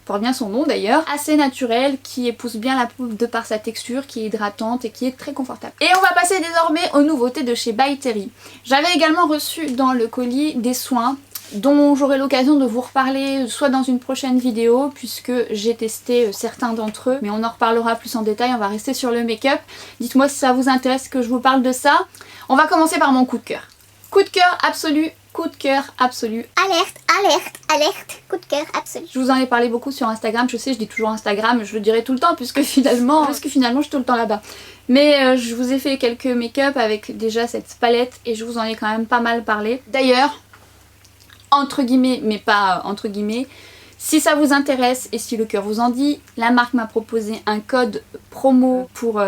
porte bien son nom d'ailleurs, assez naturelle, qui épouse bien la peau de par sa texture, qui est hydratante et qui est très confortable. Et on va passer désormais aux nouveautés de chez By Terry. J'avais également reçu dans le colis des soins dont j'aurai l'occasion de vous reparler soit dans une prochaine vidéo puisque j'ai testé certains d'entre eux, mais on en reparlera plus en détail, on va rester sur le make-up. Dites-moi si ça vous intéresse que je vous parle de ça. On va commencer par mon coup de cœur. Coup de cœur absolu, coup de cœur absolu. Alerte, alerte, alerte, coup de cœur absolu. Je vous en ai parlé beaucoup sur Instagram, je sais, je dis toujours Instagram, je le dirai tout le temps puisque finalement je suis tout le temps là-bas. Mais je vous ai fait quelques make-up avec déjà cette palette et je vous en ai quand même pas mal parlé. D'ailleurs, entre guillemets, mais pas entre guillemets, si ça vous intéresse et si le cœur vous en dit, la marque m'a proposé un code promo pour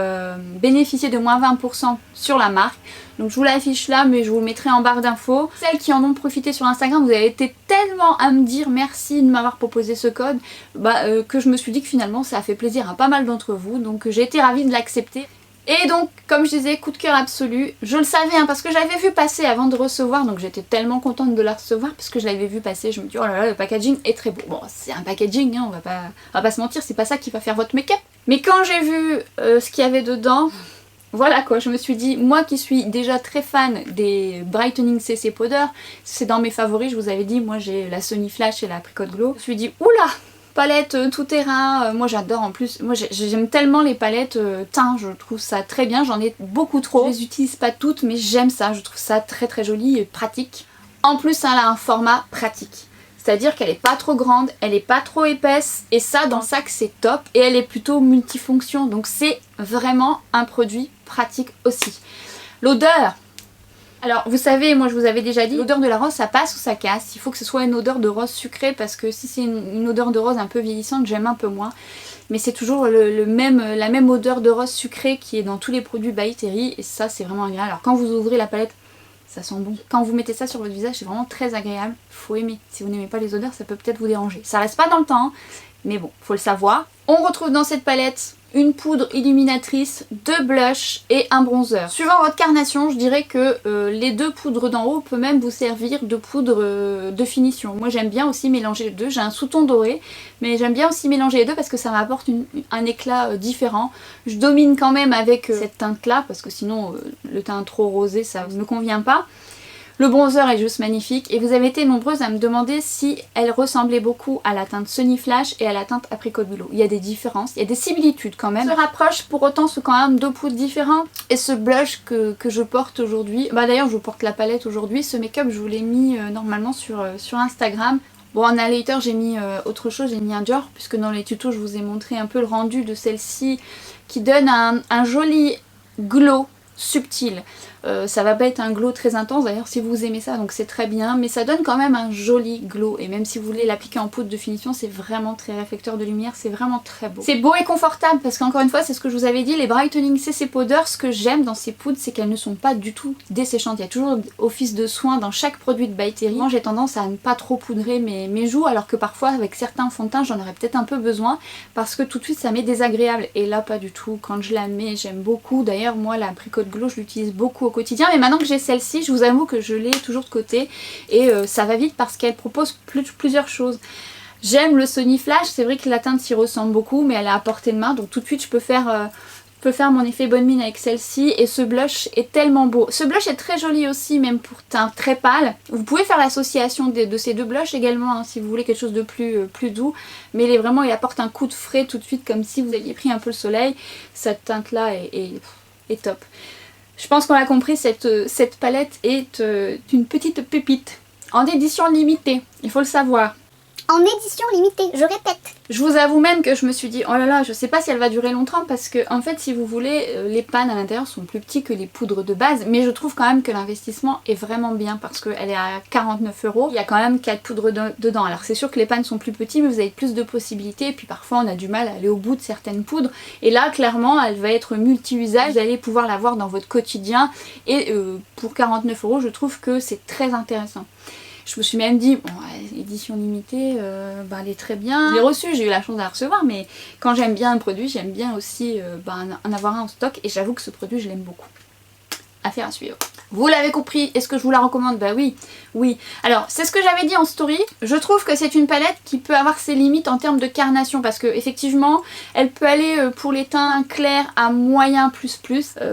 bénéficier de moins 20% sur la marque. Donc je vous l'affiche là, mais je vous le mettrai en barre d'infos. Celles qui en ont profité sur Instagram, vous avez été tellement à me dire merci de m'avoir proposé ce code, que je me suis dit que finalement ça a fait plaisir à pas mal d'entre vous. Donc j'ai été ravie de l'accepter. Et donc, comme je disais, coup de cœur absolu. Je le savais hein, parce que j'avais vu passer avant de recevoir, donc j'étais tellement contente de la recevoir parce que je l'avais vu passer. Je me dis oh là là, le packaging est très beau. Bon, c'est un packaging, hein, on va pas se mentir, c'est pas ça qui va faire votre make-up. Mais quand j'ai vu ce qu'il y avait dedans, voilà quoi, je me suis dit, moi qui suis déjà très fan des Brightening CC Powder, c'est dans mes favoris, je vous avais dit, moi j'ai la Sony Flash et la Apricot Glow. Je me suis dit, oula, palette tout terrain, moi j'adore en plus, moi j'aime tellement les palettes teint, je trouve ça très bien, j'en ai beaucoup trop. Je les utilise pas toutes mais j'aime ça, je trouve ça très joli et pratique. En plus elle a un format pratique, c'est-à-dire qu'elle est pas trop grande, elle est pas trop épaisse et ça dans le sac c'est top et elle est plutôt multifonction donc c'est vraiment un produit pratique aussi. L'odeur, alors vous savez, moi je vous avais déjà dit, l'odeur de la rose ça passe ou ça casse, il faut que ce soit une odeur de rose sucrée parce que si c'est une odeur de rose un peu vieillissante j'aime un peu moins. Mais c'est toujours la même odeur de rose sucrée qui est dans tous les produits By Terry et ça c'est vraiment agréable. Alors quand vous ouvrez la palette, ça sent bon. Quand vous mettez ça sur votre visage c'est vraiment très agréable, faut aimer. Si vous n'aimez pas les odeurs ça peut peut-être vous déranger. Ça reste pas dans le temps, mais bon, faut le savoir. On retrouve dans cette palette une poudre illuminatrice, 2 blushs et un bronzer. Suivant votre carnation, je dirais que les 2 poudres d'en haut peut même vous servir de poudre de finition. Moi j'aime bien aussi mélanger les deux, j'ai un sous-ton doré, mais j'aime bien aussi mélanger les deux parce que ça m'apporte un éclat différent. Je domine quand même avec cette teinte là parce que sinon le teint trop rosé ça ne me convient pas. Le bronzer est juste magnifique et vous avez été nombreuses à me demander si elle ressemblait beaucoup à la teinte Sunny Flash et à la teinte Apricot Willow. Il y a des différences, il y a des similitudes quand même. Se rapproche, pour autant ce sont quand même 2 poudres différentes. Et ce blush que je porte aujourd'hui, bah d'ailleurs je porte la palette aujourd'hui, ce make-up je vous l'ai mis normalement sur Instagram. Bon en highlighter j'ai mis autre chose, j'ai mis un Dior puisque dans les tutos je vous ai montré un peu le rendu de celle-ci qui donne un joli glow subtil. Ça va pas être un glow très intense d'ailleurs si vous aimez ça donc c'est très bien, mais ça donne quand même un joli glow et même si vous voulez l'appliquer en poudre de finition c'est vraiment très réflecteur de lumière, c'est vraiment très beau. C'est beau et confortable parce qu'encore une fois c'est ce que je vous avais dit, les Brightening CC Powder, ce que j'aime dans ces poudres c'est qu'elles ne sont pas du tout desséchantes, il y a toujours office de soin dans chaque produit de By Terry. Moi j'ai tendance à ne pas trop poudrer mes joues alors que parfois avec certains fonds de teint j'en aurais peut-être un peu besoin parce que tout de suite ça m'est désagréable et là pas du tout, quand je la mets j'aime beaucoup. D'ailleurs moi la Apricot Glow je l'utilise beaucoup au quotidien, mais maintenant que j'ai celle-ci je vous avoue que je l'ai toujours de côté et ça va vite parce qu'elle propose plusieurs choses. J'aime le Sunny Flash, c'est vrai que la teinte s'y ressemble beaucoup mais elle est à portée de main donc tout de suite je peux faire mon effet bonne mine avec celle-ci et ce blush est tellement beau. Ce blush est très joli aussi même pour teint très pâle. Vous pouvez faire l'association de ces 2 blushs également hein, si vous voulez quelque chose de plus doux, mais il apporte un coup de frais tout de suite comme si vous aviez pris un peu le soleil. Cette teinte là est top. Je pense qu'on l'a compris, cette palette est une petite pépite. En édition limitée, il faut le savoir. En édition limitée, je répète. Je vous avoue même que je me suis dit, oh là là, je sais pas si elle va durer longtemps parce que en fait si vous voulez, les pannes à l'intérieur sont plus petits que les poudres de base, mais je trouve quand même que l'investissement est vraiment bien parce qu'elle est à 49 €. Il y a quand même 4 poudres dedans. Alors c'est sûr que les pannes sont plus petits mais vous avez plus de possibilités et puis parfois on a du mal à aller au bout de certaines poudres et là clairement elle va être multi-usage, vous allez pouvoir l'avoir dans votre quotidien et pour 49 € je trouve que c'est très intéressant. Je me suis même dit, bon, édition limitée, elle est très bien. Je l'ai reçue, j'ai eu la chance de la recevoir, mais quand j'aime bien un produit, j'aime bien aussi en avoir un en stock. Et j'avoue que ce produit, je l'aime beaucoup. Affaire à suivre. Vous l'avez compris, est-ce que je vous la recommande? Bah oui, oui. Alors, c'est ce que j'avais dit en story. Je trouve que c'est une palette qui peut avoir ses limites en termes de carnation parce que effectivement, elle peut aller pour les teints clairs à moyen plus.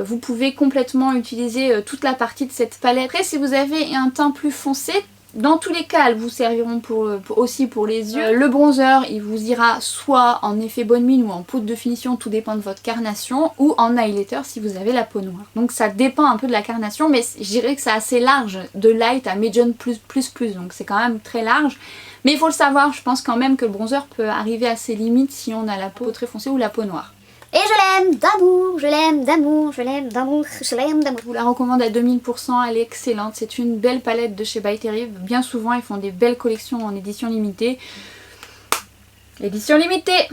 Vous pouvez complètement utiliser toute la partie de cette palette. Après, si vous avez un teint plus foncé, dans tous les cas, elles vous serviront aussi pour les yeux. Le bronzer, il vous ira soit en effet bonne mine ou en poudre de finition, tout dépend de votre carnation, ou en highlighter si vous avez la peau noire. Donc ça dépend un peu de la carnation, mais je dirais que c'est assez large, de light à medium plus, donc c'est quand même très large. Mais il faut le savoir, je pense quand même que le bronzer peut arriver à ses limites si on a la peau très foncée ou la peau noire. Et je l'aime d'amour, je l'aime d'amour, je l'aime d'amour, je l'aime d'amour. Je vous la recommande à 2000%, elle est excellente. C'est une belle palette de chez By Terry. Bien souvent, ils font des belles collections en édition limitée. L'édition limitée!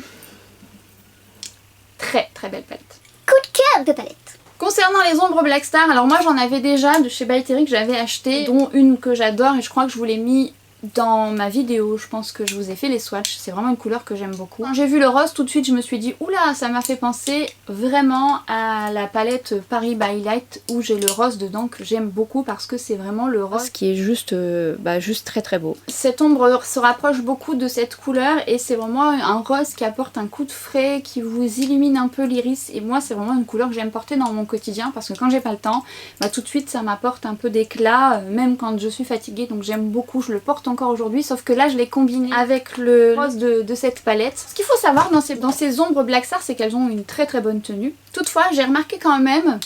Très très belle palette. Coup de cœur de palette. Concernant les ombres Black Star, alors moi j'en avais déjà de chez By Terry que j'avais acheté, dont une que j'adore et je crois que je vous l'ai mis dans ma vidéo, je pense que je vous ai fait les swatchs, c'est vraiment une couleur que j'aime beaucoup. Quand j'ai vu le rose, tout de suite je me suis dit oula, ça m'a fait penser vraiment à la palette Paris by Light où j'ai le rose dedans que j'aime beaucoup parce que c'est vraiment le rose qui est juste très très beau. Cette ombre se rapproche beaucoup de cette couleur et c'est vraiment un rose qui apporte un coup de frais, qui vous illumine un peu l'iris et moi c'est vraiment une couleur que j'aime porter dans mon quotidien parce que quand j'ai pas le temps, tout de suite ça m'apporte un peu d'éclat, même quand je suis fatiguée, donc j'aime beaucoup, je le porte encore aujourd'hui, sauf que là je l'ai combiné avec le rose de cette palette. Ce qu'il faut savoir dans ces ombres Black Star, c'est qu'elles ont une très très bonne tenue. Toutefois, j'ai remarqué quand même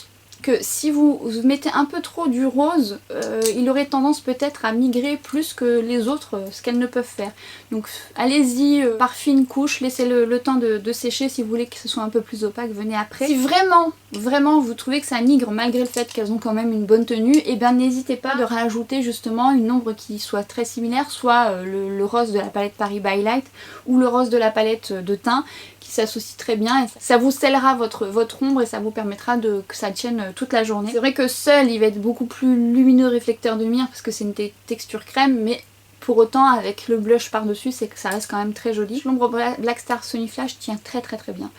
que si vous mettez un peu trop du rose, il aurait tendance peut-être à migrer plus que les autres, ce qu'elles ne peuvent faire. Donc allez-y par fine couche, laissez le temps de sécher si vous voulez que ce soit un peu plus opaque, venez après. Si vraiment vous trouvez que ça migre malgré le fait qu'elles ont quand même une bonne tenue, et bien n'hésitez pas de rajouter justement une ombre qui soit très similaire, soit le rose de la palette Paris by Light ou le rose de la palette de teint, qui s'associe très bien et ça vous scellera votre ombre et ça vous permettra que ça tienne toute la journée. C'est vrai que seul il va être beaucoup plus lumineux réflecteur de lumière parce que c'est une texture crème, mais pour autant avec le blush par dessus c'est que ça reste quand même très joli. L'ombre Black Star Sunny Flash tient très très très bien.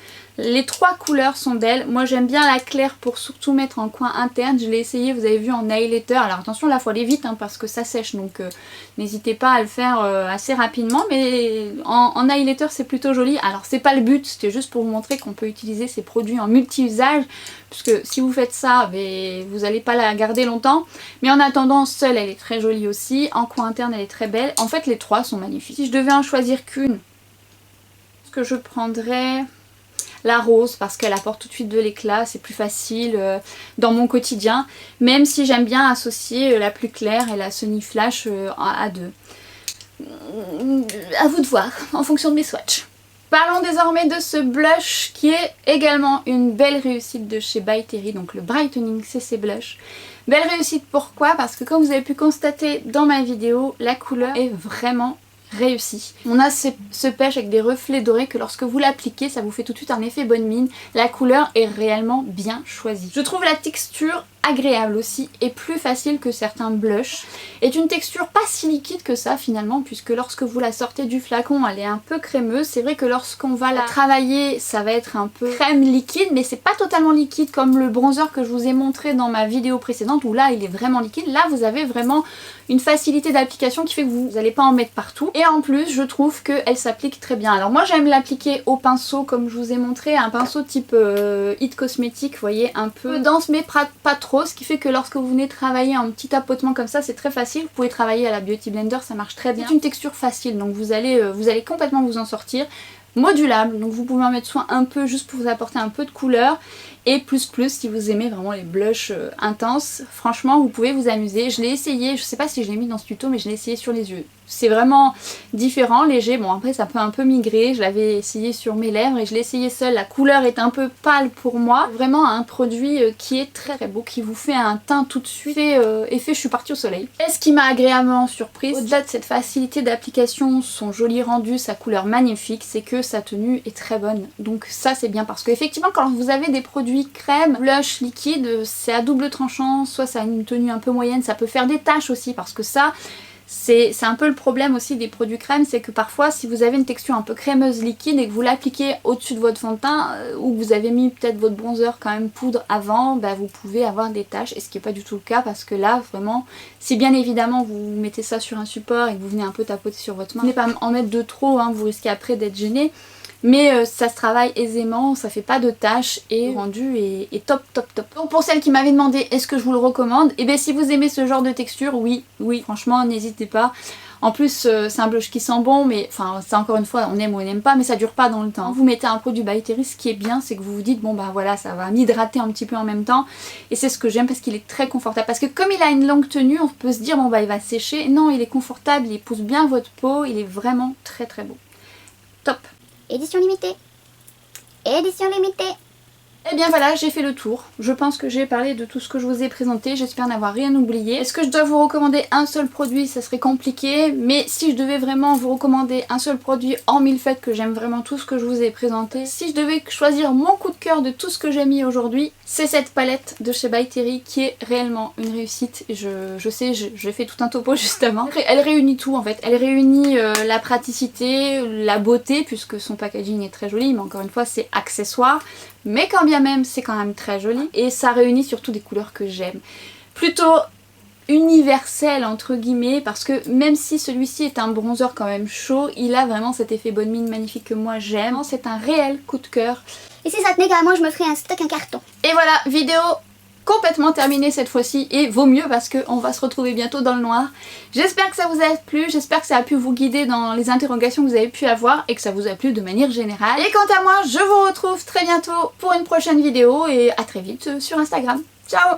Les 3 couleurs sont d'elle. Moi j'aime bien la claire pour surtout mettre en coin interne. Je l'ai essayé, vous avez vu, en highlighter. Alors attention, là faut aller vite hein, parce que ça sèche, donc n'hésitez pas à le faire assez rapidement. Mais en highlighter c'est plutôt joli. Alors c'est pas le but, c'était juste pour vous montrer qu'on peut utiliser ces produits en multi-usage. Puisque si vous faites ça, vous n'allez pas la garder longtemps. Mais en attendant, seule elle est très jolie aussi. En coin interne elle est très belle. En fait les 3 sont magnifiques. Si je devais en choisir qu'une, ce que je prendrais... la rose, parce qu'elle apporte tout de suite de l'éclat, c'est plus facile dans mon quotidien, même si j'aime bien associer la plus claire et la Sony Flash à deux. À vous de voir, en fonction de mes swatchs. Parlons désormais de ce blush qui est également une belle réussite de chez By Terry, donc le Brightening CC Blush. Belle réussite pourquoi? Parce que comme vous avez pu constater dans ma vidéo, la couleur est vraiment réussi. On a ce pêche avec des reflets dorés que lorsque vous l'appliquez, ça vous fait tout de suite un effet bonne mine. La couleur est réellement bien choisie. Je trouve la texture agréable aussi et plus facile que certains blushs. Est une texture pas si liquide que ça finalement, puisque lorsque vous la sortez du flacon, elle est un peu crémeuse. C'est vrai que lorsqu'on va la travailler, ça va être un peu crème liquide, mais c'est pas totalement liquide comme le bronzer que je vous ai montré dans ma vidéo précédente où là il est vraiment liquide. Là vous avez vraiment une facilité d'application qui fait que vous n'allez pas en mettre partout. Et en plus je trouve qu'elle s'applique très bien. Alors moi j'aime l'appliquer au pinceau comme je vous ai montré, un pinceau type It Cosmetics, vous voyez, un peu dense mais pas trop, ce qui fait que lorsque vous venez travailler en petit tapotement comme ça, c'est très facile. Vous pouvez travailler à la Beauty Blender, ça marche très bien. C'est une texture facile, donc vous allez complètement vous en sortir. Modulable, donc vous pouvez en mettre soin un peu juste pour vous apporter un peu de couleur. Et plus si vous aimez vraiment les blushs intenses, franchement vous pouvez vous amuser. Je l'ai essayé, je sais pas si je l'ai mis dans ce tuto, mais je l'ai essayé sur les yeux. C'est vraiment différent, léger, bon après ça peut un peu migrer, je l'avais essayé sur mes lèvres et je l'ai essayé seule, la couleur est un peu pâle pour moi. Vraiment un produit qui est très beau, qui vous fait un teint tout de suite, effet je suis partie au soleil. Et ce qui m'a agréablement surprise, au-delà de cette facilité d'application, son joli rendu, sa couleur magnifique, c'est que sa tenue est très bonne. Donc ça c'est bien parce qu'effectivement quand vous avez des produits crème, blush, liquide, c'est à double tranchant, soit ça a une tenue un peu moyenne, ça peut faire des taches aussi parce que ça... C'est un peu le problème aussi des produits crème, c'est que parfois si vous avez une texture un peu crémeuse liquide et que vous l'appliquez au-dessus de votre fond de teint ou que vous avez mis peut-être votre bronzer quand même poudre avant, bah vous pouvez avoir des taches, et ce qui n'est pas du tout le cas parce que là vraiment, si bien évidemment vous mettez ça sur un support et que vous venez un peu tapoter sur votre main, n'allez pas en mettre de trop, hein, vous risquez après d'être gêné. Mais ça se travaille aisément, ça fait pas de taches et le rendu est top. Donc pour celles qui m'avaient demandé est-ce que je vous le recommande, et bien si vous aimez ce genre de texture, oui, franchement n'hésitez pas. En plus c'est un blush qui sent bon, mais enfin c'est encore une fois on aime ou on n'aime pas, mais ça dure pas dans le temps. Quand vous mettez un produit By Terry, ce qui est bien c'est que vous vous dites bon bah voilà ça va m'hydrater un petit peu en même temps, et c'est ce que j'aime parce qu'il est très confortable. Parce que comme il a une longue tenue, on peut se dire bon bah il va sécher, non il est confortable, il épouse bien votre peau, il est vraiment très beau. Top. Édition limitée. Édition limitée. Et bien voilà, j'ai fait le tour. Je pense que j'ai parlé de tout ce que je vous ai présenté. J'espère n'avoir rien oublié. Est-ce que je dois vous recommander un seul produit? Ça serait compliqué. Mais si je devais vraiment vous recommander un seul produit, hormis le fait que j'aime vraiment tout ce que je vous ai présenté, si je devais choisir mon coup de cœur de tout ce que j'ai mis aujourd'hui, c'est cette palette de chez By Terry qui est réellement une réussite. Je sais, j'ai fait tout un topo juste avant. Elle réunit tout en fait. Elle réunit la praticité, la beauté, puisque son packaging est très joli, mais encore une fois c'est accessoire. Mais quand bien même c'est quand même très joli, et ça réunit surtout des couleurs que j'aime. Plutôt universel entre guillemets, parce que même si celui-ci est un bronzer quand même chaud, il a vraiment cet effet bonne mine magnifique que moi j'aime. C'est un réel coup de cœur. Et si ça tenait qu'à moi, je me ferais un stock, un carton. Et voilà, vidéo complètement terminée cette fois-ci, et vaut mieux parce qu'on va se retrouver bientôt dans le noir. J'espère que ça vous a plu, j'espère que ça a pu vous guider dans les interrogations que vous avez pu avoir et que ça vous a plu de manière générale. Et quant à moi, je vous retrouve très bientôt pour une prochaine vidéo et à très vite sur Instagram. Ciao!